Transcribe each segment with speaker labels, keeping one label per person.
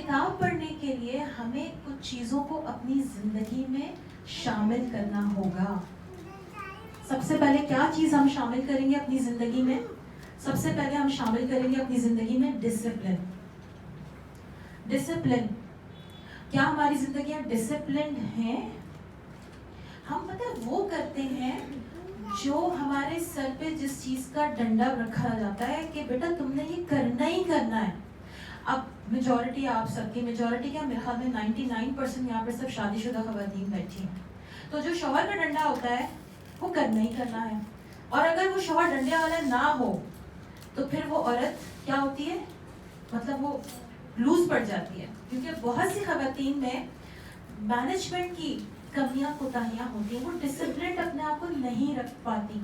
Speaker 1: کتاب پڑھنے کے لیے ہمیں کچھ چیزوں کو اپنی زندگی میں شامل کرنا ہوگا. سب سے پہلے کیا چیز ہم شامل کریں گے اپنی زندگی میں؟ سب سے پہلے ہم شامل کریں گے اپنی زندگی میں ڈسپلن. ڈسپلن. کیا ہماری زندگیاں ڈسپلنڈ ہیں؟ ہم پتہ وہ کرتے ہیں جو ہمارے سر پہ جس چیز کا ڈنڈا رکھا جاتا ہے کہ بیٹا تم نے یہ کرنا ہی کرنا ہے. اب میجورٹی آپ سب کی میجورٹی کیا میرے خیال میں 99% یہاں پر سب شادی شدہ خواتین بیٹھی ہیں. تو جو شوہر کا ڈنڈا ہوتا ہے وہ کرنا ہی کرنا ہے. اور اگر وہ شوہر ڈنڈے والا نہ ہو تو پھر وہ عورت کیا ہوتی ہے؟ مطلب وہ لوز پڑ جاتی ہے. کیونکہ بہت سی خواتین میں مینجمنٹ کی کمیاں کوتاہیاں ہوتی ہیں. وہ ڈسپلنڈ اپنے آپ کو نہیں رکھ پاتی.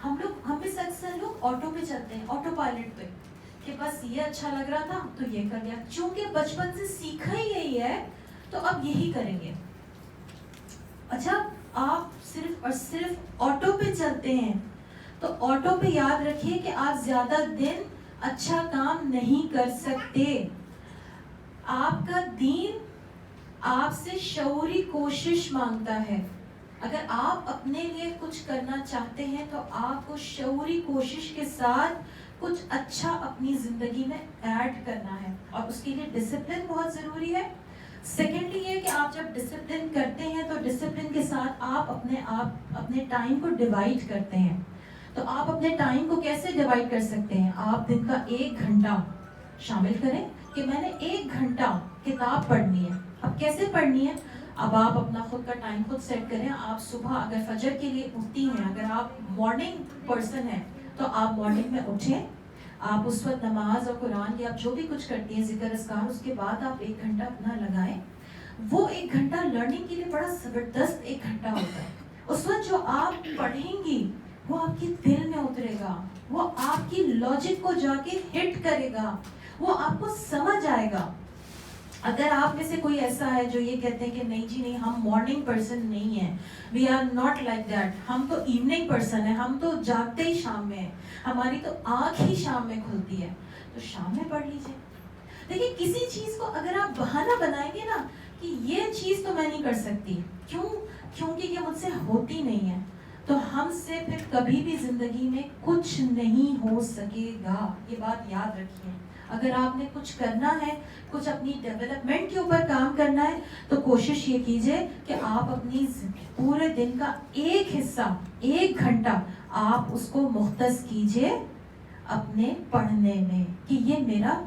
Speaker 1: ہم میں سے اکثر لوگ آٹو پہ چلتے ہیں, آٹو پائلٹ پہ, کہ بس یہ اچھا لگ رہا تھا تو یہ کر لیا, چونکہ بچپن سے سیکھا ہی یہی ہے تو اب یہی کریں گے. اچھا آپ صرف اور صرف آٹو پہ چلتے ہیں تو آٹو پہ یاد رکھیے کہ آپ زیادہ دن اچھا کام نہیں کر سکتے. آپ کا دین آپ سے شعوری کوشش مانگتا ہے. اگر آپ اپنے لیے کچھ کرنا چاہتے ہیں تو آپ کو شعوری کوشش کے ساتھ کچھ اچھا اپنی زندگی میں ایڈ کرنا ہے, اور اس کے لیے ڈسپلن بہت ضروری ہے. سیکنڈلی یہ کہ آپ جب ڈسپلن کرتے ہیں تو ڈسپلن کے ساتھ آپ اپنے ٹائم کو ڈیوائڈ کرتے ہیں. تو آپ اپنے ٹائم کو کیسے ڈیوائڈ کر سکتے ہیں؟ آپ دن کا 1 گھنٹہ شامل کریں کہ میں نے 1 گھنٹہ کتاب پڑھنی ہے. اب کیسے پڑھنی ہے؟ اب آپ اپنا خود کا ٹائم خود سیٹ کریں. آپ صبح اگر فجر کے لیے اٹھتی ہیں, اگر آپ مارننگ پرسن ہیں تو آپ مارننگ میں اٹھیں. آپ اس وقت نماز اور قرآن یا آپ جو بھی کچھ کرتی ہیں ذکر اذکار, اس کے بعد آپ 1 گھنٹہ اپنا لگائیں. وہ 1 گھنٹہ لرننگ کے لیے بڑا زبردست 1 گھنٹہ ہوتا ہے. اس وقت جو آپ پڑھیں گی وہ آپ کے دل میں اترے گا, وہ آپ کی لاجک کو جا کے ہٹ کرے گا, وہ آپ کو سمجھ آئے گا. اگر آپ میں سے کوئی ایسا ہے جو یہ کہتے ہیں کہ نہیں جی نہیں ہم مارننگ پرسن نہیں ہیں, we are not like that, ہم تو ایوننگ پرسن ہیں, ہم تو جاگتے ہی شام میں ہیں, ہماری تو آنکھ ہی شام میں کھلتی ہے, تو شام میں پڑھ لیجیے. دیکھیے کسی چیز کو اگر آپ بہانہ بنائیں گے نا کہ یہ چیز تو میں نہیں کر سکتی, کیونکہ یہ مجھ سے ہوتی نہیں ہے, تو ہم سے پھر کبھی بھی زندگی میں کچھ نہیں ہو سکے گا. یہ بات یاد رکھیے. اگر آپ نے کچھ کرنا ہے, کچھ اپنی ڈیولپمنٹ کے اوپر کام کرنا ہے, تو کوشش یہ کیجئے کہ آپ اپنی پورے دن کا 1 حصہ 1 گھنٹہ آپ اس کو مختص کیجئے اپنے پڑھنے میں, کہ یہ میرا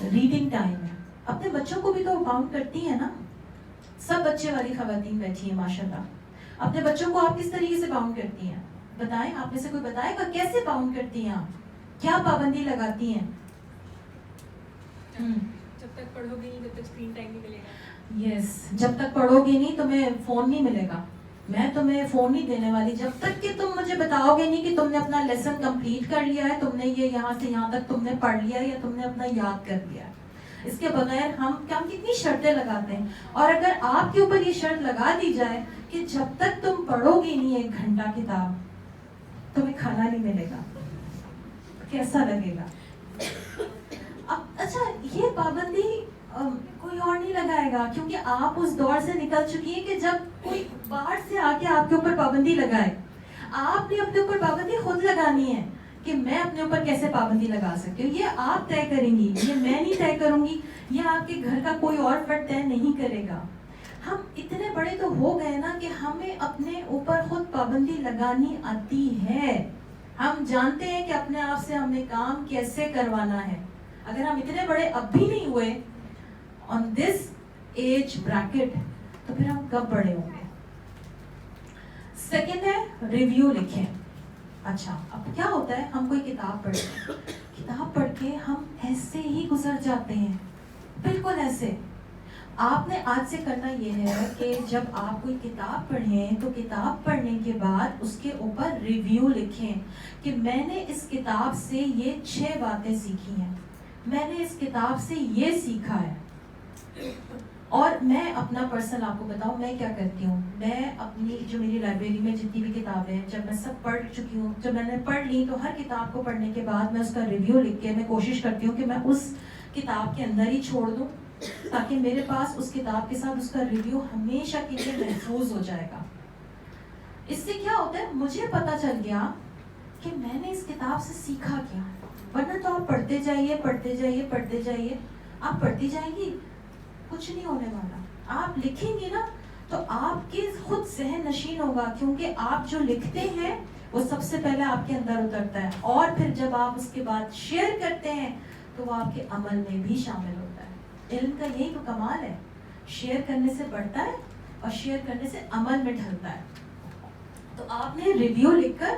Speaker 1: ریڈنگ ٹائم ہے. اپنے بچوں کو بھی تو باؤنڈ کرتی ہیں نا, سب بچے والی خواتین بیٹھی ہیں ماشاءاللہ. اپنے بچوں کو آپ کس طریقے سے باؤنڈ کرتی ہیں؟ بتائیں, آپ میں سے کوئی بتائے گا کیسے باؤنڈ کرتی ہیں آپ, کیا پابندی لگاتی ہیں؟
Speaker 2: جب تک پڑھو گی نہیں تب تک اسکرین ٹائم نہیں ملے گا.
Speaker 1: یس, جب تک پڑھو گی نہیں تمہیں فون نہیں ملے گا. میں تمہیں فون نہیں دینے والی جب تک کہ تم مجھے بتاؤ گے نہیں کہ تم نے اپنا لیسن کمپلیٹ کر لیا ہے, تم نے یہ یہاں سے یہاں تک تم نے پڑھ لیا ہے, یا تم نے اپنا یاد کر لیا ہے. اس کے بغیر ہم کتنی شرطیں لگاتے ہیں. اور اگر آپ کے اوپر یہ شرط لگا دی جائے کہ جب تک تم پڑھو گی نہیں 1 گھنٹہ کتاب, تمہیں کھانا نہیں ملے گا, کیسا لگے گا؟ اب اچھا یہ پابندی کوئی اور نہیں لگائے گا, کیونکہ آپ اس دور سے نکل چکی ہیں کہ جب کوئی باہر سے آ کے آپ کے اوپر پابندی لگائے. آپ نے اپنے اوپر پابندی خود لگانی ہے کہ میں اپنے اوپر کیسے پابندی لگا سکتی ہوں. یہ آپ طے کریں گی, یہ میں نہیں طے کروں گی, یہ آپ کے گھر کا کوئی اور فرد طے نہیں کرے گا. ہم اتنے بڑے تو ہو گئے نا کہ ہمیں اپنے اوپر خود پابندی لگانی آتی ہے. ہم جانتے ہیں کہ اپنے آپ سے ہم نے کام کیسے کروانا ہے. اگر ہم اتنے بڑے اب بھی نہیں ہوئے on this age bracket, تو پھر ہم کب بڑے ہوں گے؟ سیکنڈ ہے ریویو لکھیں. اچھا اب کیا ہوتا ہے, ہم کوئی کتاب پڑھتے ہیں, کتاب پڑھ کے ہم ایسے ہی گزر جاتے ہیں, بالکل ایسے. آپ نے آج سے کرنا یہ ہے کہ جب آپ کوئی کتاب پڑھیں تو کتاب پڑھنے کے بعد اس کے اوپر ریویو لکھیں کہ میں نے اس کتاب سے یہ 6 باتیں سیکھی ہیں, میں نے اس کتاب سے یہ سیکھا ہے. اور میں اپنا پرسنل آپ کو بتاؤں میں کیا کرتی ہوں, میں اپنی جو میری لائبریری میں جتنی بھی کتابیں ہیں, جب میں سب پڑھ چکی ہوں, جب میں نے پڑھ لی تو ہر کتاب کو پڑھنے کے بعد میں اس کا ریویو لکھ کے میں کوشش کرتی ہوں کہ میں اس کتاب کے اندر ہی چھوڑ دوں تاکہ میرے پاس اس کتاب کے ساتھ اس کا ریویو ہمیشہ کے لیے محفوظ ہو جائے گا. اس سے کیا ہوتا ہے, مجھے پتا چل گیا کہ میں نے اس کتاب سے سیکھا کیا. ورنہ تو آپ پڑھتے جائیے پڑھتے جائیے پڑھتے جائیے, آپ پڑھتی جائیں گی, کچھ نہیں ہونے والا. آپ لکھیں گی نا تو آپ کے خود ذہن نشین ہوگا, کیونکہ آپ جو لکھتے ہیں وہ سب سے پہلے آپ کے اندر اترتا ہے, اور پھر جب آپ اس کے بعد شیئر کرتے ہیں تو وہ آپ کے عمل میں بھی شامل ہوتا ہے. علم کا یہی تو کمال ہے, شیئر کرنے سے بڑھتا ہے اور شیئر کرنے سے عمل میں ڈھلتا ہے. تو آپ نے ریویو لکھ کر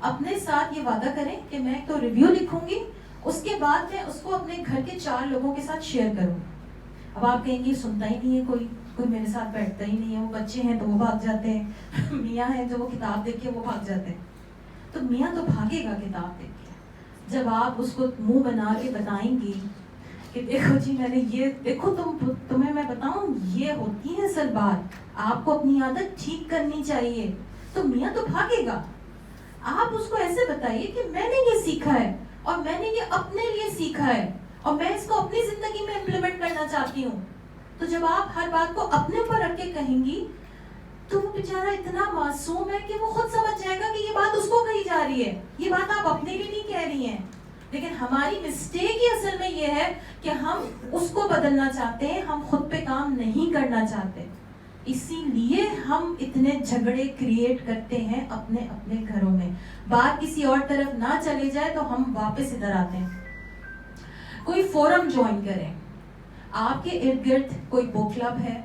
Speaker 1: اپنے ساتھ یہ وعدہ کریں کہ میں ایک تو ریویو لکھوں گی, اس کے بعد میں اس کو اپنے گھر کے 4 لوگوں کے ساتھ شیئر کروں گی. اب آپ کہیں گے سنتا ہی نہیں ہے کوئی میرے ساتھ بیٹھتا ہی نہیں ہے, وہ بچے ہیں تو وہ بھاگ جاتے ہیں, میاں ہیں جو وہ کتاب دیکھ کے وہ بھاگ جاتے ہیں. تو میاں تو بھاگے گا کتاب دیکھ کے, جب آپ اس کو منہ بنا کے بتائیں گی کہ دیکھو جی میں نے یہ, دیکھو تمہیں میں بتاؤں یہ ہوتی ہے اصل بات, آپ کو اپنی عادت ٹھیک کرنی چاہیے, تو میاں تو بھاگے گا. آپ اس کو ایسے بتائیے کہ میں نے یہ سیکھا ہے اور میں نے یہ اپنے لیے سیکھا ہے اور میں اس کو اپنی زندگی میں امپلیمنٹ کرنا چاہتی ہوں. تو جب آپ ہر بات کو اپنے اوپر رکھ کے کہیں گی تو وہ بیچارہ اتنا معصوم ہے کہ وہ خود سمجھ جائے گا کہ یہ بات اس کو کہی جا رہی ہے, یہ بات آپ اپنے لیے نہیں کہہ رہی ہیں. لیکن ہماری مسٹیک ہی اصل میں یہ ہے کہ ہم اس کو بدلنا چاہتے ہیں, ہم خود پہ کام نہیں کرنا چاہتے. اسی لیے ہم اتنے جھگڑے کریٹ کرتے ہیں اپنے اپنے گھروں میں. بات کسی اور طرف نہ چلی جائے تو ہم واپس ادھر آتے ہیں. کوئی فورم جوائن کریں, آپ کے ارد گرد کوئی بک کلب ہے,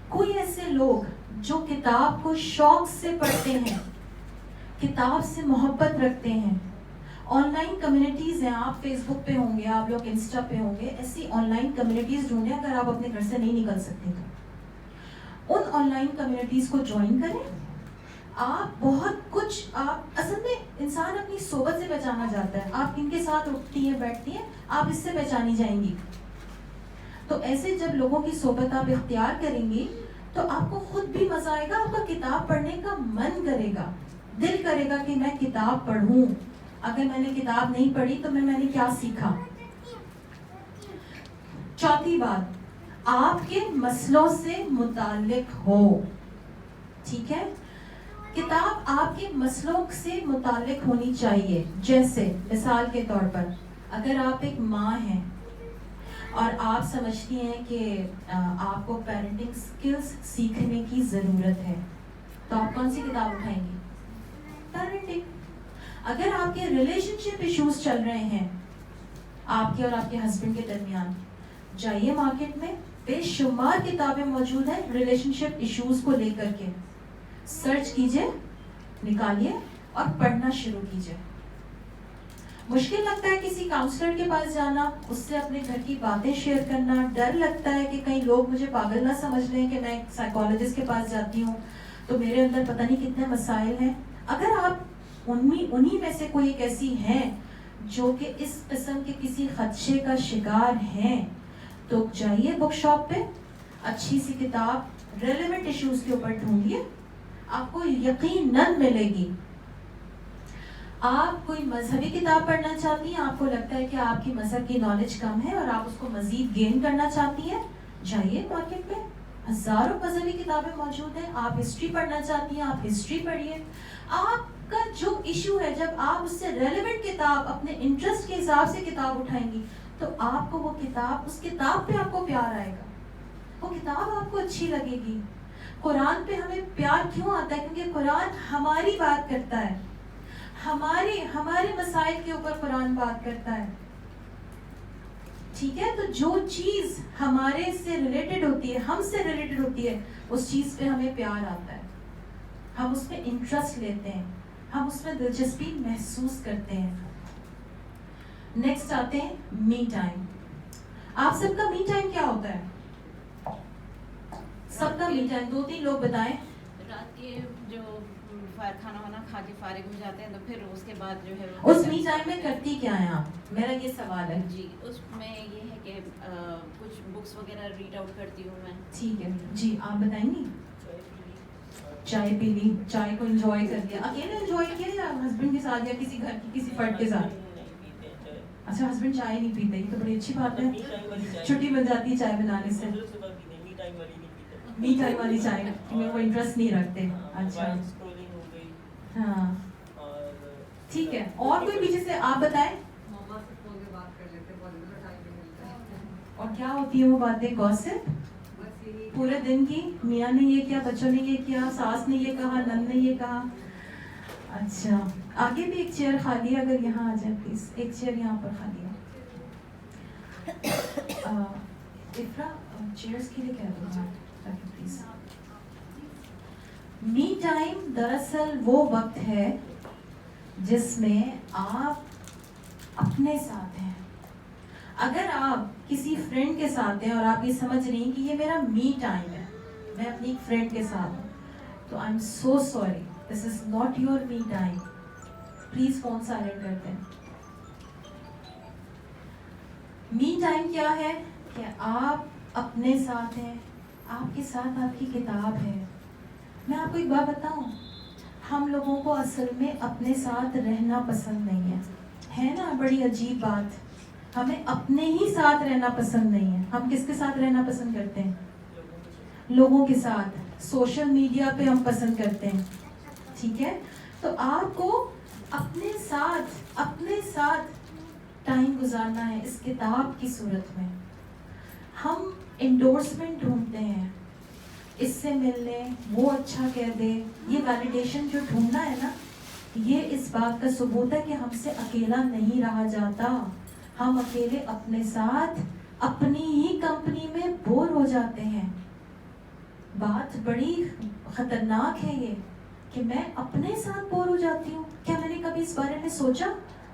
Speaker 1: کوئی ایسے لوگ جو کتاب کو شوق سے پڑھتے ہیں, کتاب سے محبت رکھتے ہیں. آن لائن کمیونٹیز ہیں, آپ فیس بک پہ ہوں گے, آپ لوگ انسٹا پہ ہوں گے, ایسی آن لائن کمیونٹیز ڈھونڈیں اگر آپ اپنے گھر سے نہیں نکل سکتے تو. ان آن لائن کمیونٹیز کو جوائن کریں. آپ بہت کچھ, آپ اصل میں انسان اپنی صحبت سے پہچانا جاتا ہے. آپ کن کے ساتھ اٹھتی ہیں بیٹھتی ہیں, آپ اس سے پہچانی جائیں گی. تو ایسے جب لوگوں کی صحبت آپ اختیار کریں گی تو آپ کو خود بھی مزہ آئے گا, آپ کا کتاب پڑھنے کا من کرے گا, دل کرے گا کہ میں کتاب پڑھوں. اگر میں نے کتاب نہیں پڑھی تو میں نے کیا سیکھا. چوتھی بات, آپ کے مسئلوں سے متعلق ہو. ٹھیک ہے, کتاب آپ کے مسئلوں سے متعلق ہونی چاہیے. جیسے مثال کے طور پر اگر آپ ایک ماں ہیں اور آپ سمجھتی ہیں کہ آپ کو پیرنٹنگ سکلز سیکھنے کی ضرورت ہے, تو آپ کون سی کتاب اٹھائیں گی؟ پیرنٹنگ. اگر آپ کے ریلیشن شپ ایشوز چل رہے ہیں آپ کے اور آپ کے ہسبینڈ کے درمیان, جائیے مارکیٹ میں, بے شمار کتابیں موجود ہیں ریلیشن شپ ایشوز کو لے کر کے. سرچ کیجئے, نکالیے اور پڑھنا شروع کیجئے. مشکل لگتا ہے کسی کاؤنسلر کے پاس جانا, اس سے اپنے گھر کی باتیں شیئر کرنا, ڈر لگتا ہے کہ کہیں لوگ مجھے پاگل نہ سمجھ لیں کہ میں ایک سائیکالوجسٹ کے پاس جاتی ہوں تو میرے اندر پتہ نہیں کتنے مسائل ہیں. اگر آپ انہی میں سے کوئی ایک ایسی ہیں جو کہ اس قسم کے کسی خدشے کا شکار ہیں, تو جائیے بک شاپ پہ, اچھی سی کتاب ریلیونٹ ایشوز کے اوپر ڈھونڈیے, آپ کو یقیناً ملے گی. آپ کوئی مذہبی کتاب پڑھنا چاہتی ہیں, آپ کو لگتا ہے کہ آپ کی مذہب کی نالج کم ہے اور آپ اس کو مزید گین کرنا چاہتی ہیں, جائیے مارکیٹ میں, ہزاروں مذہبی کتابیں موجود ہیں. آپ ہسٹری پڑھنا چاہتی ہیں, آپ ہسٹری پڑھیے. آپ کا جو ایشو ہے, جب آپ اس سے ریلیونٹ کتاب اپنے انٹرسٹ کے حساب سے کتاب اٹھائیں گی تو آپ کو وہ کتاب, اس کتاب پہ آپ کو پیار آئے گا, وہ کتاب آپ کو اچھی لگے گی. قرآن پہ ہمیں پیار کیوں آتا ہے؟ کیونکہ قرآن ہماری بات کرتا ہے, ہمارے مسائل کے اوپر قرآن بات کرتا ہے. ٹھیک ہے, تو جو چیز ہمارے سے ریلیٹڈ ہوتی ہے, ہم سے ریلیٹڈ ہوتی ہے, اس چیز پہ ہمیں پیار آتا ہے, ہم اس میں انٹرسٹ لیتے ہیں, ہم اس میں دلچسپی محسوس کرتے ہیں. نیکسٹ آتے ہیں می ٹائم. آپ سب کا می ٹائم کیا ہوتا ہے؟ سب کا می ٹائم 2-3 لوگ بتائیں.
Speaker 3: رات کے جو کھانا وانا کھا کے فارغ ہو جاتے ہیں تو پھر اس کے بعد جو ہے
Speaker 1: اس می ٹائم میں کرتی کیا ہیں آپ؟ میرا یہ سوال ہے.
Speaker 3: جی, اس میں یہ ہے کہ کچھ بکس وغیرہ ریڈ آؤٹ کرتی ہوں میں.
Speaker 1: ٹھیک ہے جی, آپ بتائیں گی. چائے پی لی, چائے کو انجوائے کر لیا, اکیلے انجوائے کیا یا ہسبینڈ کے ساتھ یا کسی گھر کی کسی فرد کے ساتھ؟ اچھا ہسبینڈ چائے نہیں پیتے, یہ تو بڑی اچھی بات ہے,
Speaker 4: می ٹائم والی چائے
Speaker 1: چھٹی مل جاتی ہے چائے بنانے سے.
Speaker 4: دوسرے سے بات کی نہیں, می ٹائم والی نہیں پیتا,
Speaker 1: می ٹائم والی چائے میں وہ انٹرسٹ نہیں رکھتے. اچھا
Speaker 4: موبائل اسکرولنگ ہو گئی,
Speaker 1: ہاں
Speaker 4: اور
Speaker 1: ٹھیک ہے. اور کوئی پیچھے سے آپ بتائیں,
Speaker 5: ماما سے فون پہ بات کر لیتے ہیں, بہت زیادہ ٹائم نہیں ملتا ہے.
Speaker 1: اور کیا ہوتی ہے وہ باتیں, گوسپ
Speaker 5: بس یہی
Speaker 1: پورے دن کی, میاں نے یہ کیا, بچوں نے یہ کیا, ساس نے یہ کہا, نند نے یہ کہا. اچھا آگے بھی ایک چیئر خالی ہے, اگر یہاں آ جائیں پلیز, ایک چیئر یہاں پر خالی ہے. افرا چیئرز کے لیے کہہ دو تاکہ پلیز. می ٹائم دراصل وہ وقت ہے جس میں آپ اپنے ساتھ ہیں. اگر آپ کسی فرینڈ کے ساتھ ہیں اور آپ یہ سمجھ رہی ہیں کہ یہ میرا می ٹائم ہے, میں اپنی ایک فرینڈ کے ساتھ ہوں, تو I am so sorry, this is not your me time. Please phone silent کر دیں. می ٹائم کیا ہے کہ آپ اپنے ساتھ ہیں, آپ کے ساتھ آپ کی کتاب ہے. میں آپ کو ایک بات بتاؤں, ہم لوگوں کو اصل میں اپنے ساتھ رہنا پسند نہیں ہے نا, بڑی عجیب بات. ہمیں اپنے ہی ساتھ رہنا پسند نہیں ہے. ہم کس کے ساتھ رہنا پسند کرتے ہیں, لوگوں کے ساتھ. سوشل میڈیا پہ ہم پسند کرتے ہیں, ٹھیک ہے. تو آپ کو اپنے ساتھ ٹائم گزارنا ہے اس کتاب کی صورت میں. ہم انڈورسمنٹ ڈھونڈتے ہیں, اس سے مل لیں, وہ اچھا کہہ دے. یہ ویلیڈیشن جو ڈھونڈنا ہے نا, یہ اس بات کا ثبوت ہے کہ ہم سے اکیلا نہیں رہا جاتا. ہم اکیلے اپنے ساتھ اپنی ہی کمپنی میں بور ہو جاتے ہیں. بات بڑی خطرناک ہے یہ کہ میں اپنے ساتھ بور ہو جاتی ہوں. کیا میں نے کبھی اس بارے میں سوچا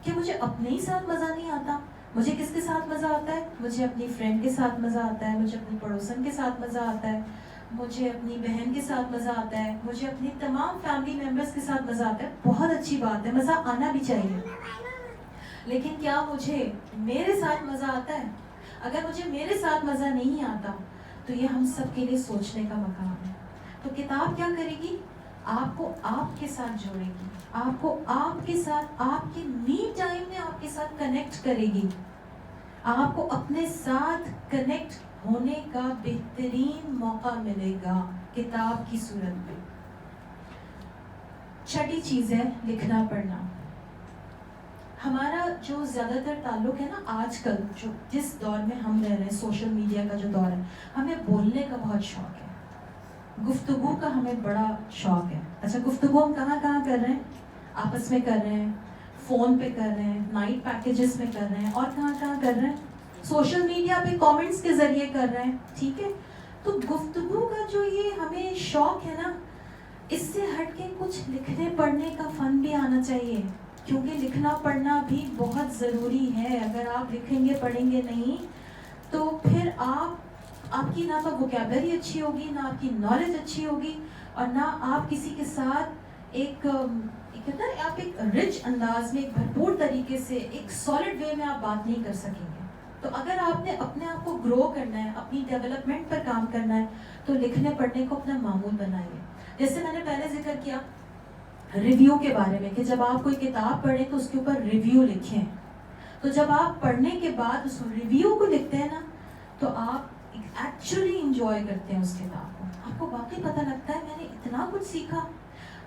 Speaker 1: کہ مجھے اپنے ہی ساتھ مزہ نہیں آتا؟ مجھے کس کے ساتھ مزہ آتا ہے؟ مجھے اپنی فرینڈ کے ساتھ مزہ آتا ہے, مجھے اپنی پڑوسن کے ساتھ مزہ آتا ہے, مجھے اپنی بہن کے ساتھ مزہ آتا ہے, مجھے اپنی تمام فیملی ممبرس کے ساتھ مزہ آتا ہے. بہت اچھی بات ہے, مزہ آنا بھی چاہیے. لیکن کیا مجھے میرے ساتھ مزہ آتا ہے؟ اگر مجھے میرے ساتھ مزہ نہیں آتا تو یہ ہم سب کے لیے سوچنے کا مقام ہے. تو کتاب کیا کرے گی؟ آپ کو آپ کے ساتھ جوڑے گی, آپ کو آپ کے ساتھ, آپ کے می ٹائم میں آپ کے ساتھ کنیکٹ کرے گی. آپ کو اپنے ساتھ کنیکٹ ہونے کا بہترین موقع ملے گا کتاب کی صورت میں. چھٹی چیز ہے لکھنا پڑھنا. ہمارا جو زیادہ تر تعلق ہے نا آج کل, جو جس دور میں ہم رہ رہے ہیں, سوشل میڈیا کا جو دور ہے, ہمیں بولنے کا بہت شوق ہے, گفتگو کا ہمیں بڑا شوق ہے. اچھا گفتگو ہم کہاں کہاں کر رہے ہیں؟ آپس میں کر رہے ہیں, فون پہ کر رہے ہیں, نائٹ پیکیجز میں کر رہے ہیں, اور کہاں کہاں کر رہے ہیں؟ سوشل میڈیا پہ کامنٹس کے ذریعے کر رہے ہیں, ٹھیک ہے. تو گفتگو کا جو یہ ہمیں شوق ہے نا, اس سے ہٹ کے کچھ لکھنے پڑھنے کا فن بھی آنا چاہیے, کیونکہ لکھنا پڑھنا بھی بہت ضروری ہے. اگر آپ لکھیں گے پڑھیں گے نہیں تو پھر آپ کی نہ تو ووکیبلری اچھی ہوگی, نہ آپ کی نالج اچھی ہوگی, اور نہ آپ کسی کے ساتھ ایک آپ ایک رچ انداز میں, ایک بھرپور طریقے سے, ایک سالڈ وے میں آپ بات نہیں کر سکیں گے. تو اگر آپ نے اپنے آپ کو گرو کرنا ہے, اپنی ڈیولپمنٹ پر کام کرنا ہے, تو لکھنے پڑھنے کو اپنا معمول بنائیے. جیسے میں نے پہلے ذکر کیا ریویو کے بارے میں, کہ جب آپ کوئی کتاب پڑھیں تو اس کے اوپر ریویو لکھیں. تو جب آپ پڑھنے کے بعد اس ریویو کو لکھتے ہیں نا, تو آپ ایکچولی انجوائے کرتے ہیں اس کتاب کو. آپ کو واقعی پتہ لگتا ہے میں نے اتنا کچھ سیکھا.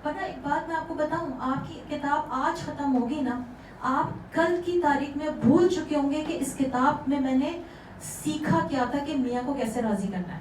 Speaker 1: ورنہ ایک بات میں آپ کو بتاؤں, آپ کی کتاب آج ختم ہوگی نا, آپ کل کی تاریخ میں بھول چکے ہوں گے کہ اس کتاب میں نے سیکھا کیا تھا کہ میاں کو کیسے راضی کرنا ہے.